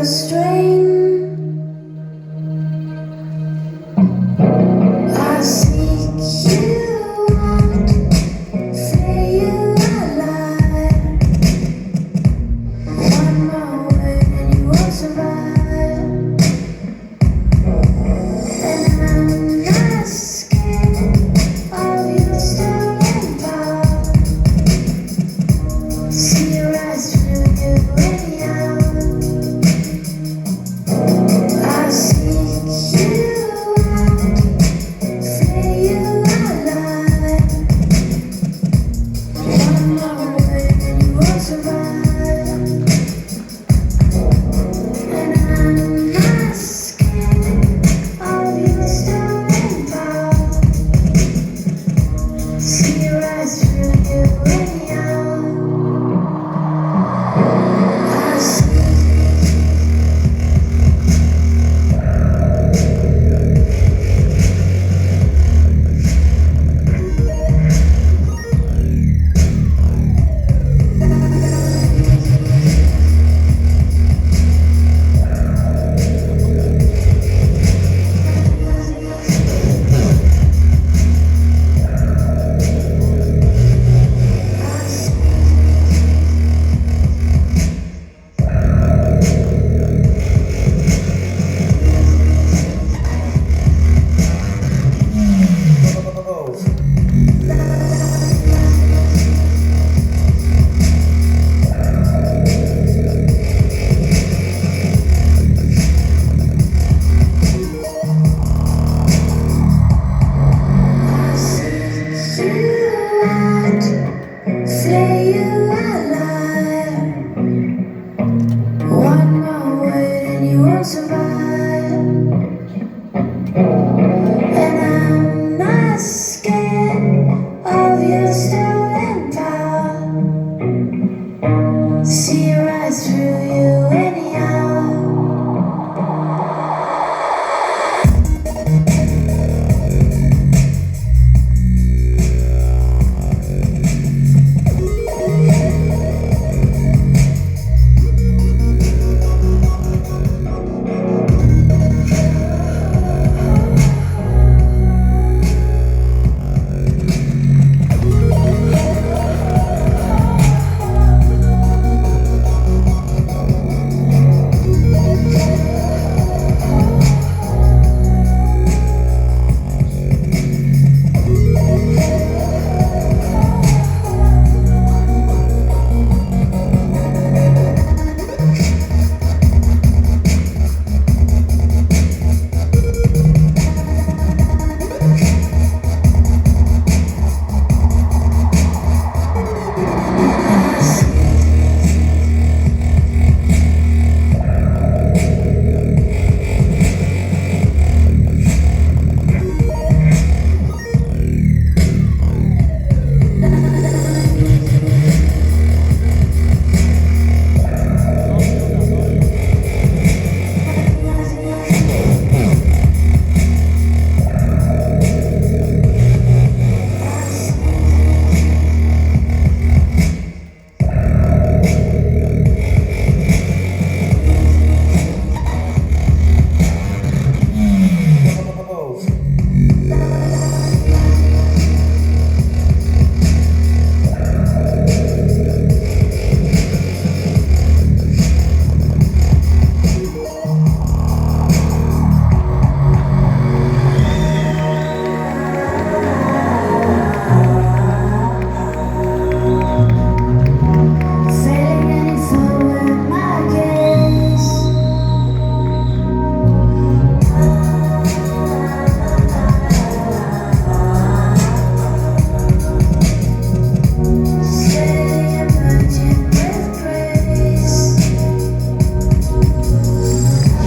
your strain. I seek you out, say you alive. One more word and you won't survive. And I'm not scared of your stolen power. See your eyes through you anyhow. I seek you out, say you alive. One more word and you won't survive. And I'm not scared of your stolen power. See your eyes through you anyhow. I see. Say you alive. One more word and you won't survive. And I'm not scared of your stolen power. See your eyes through you anyhow.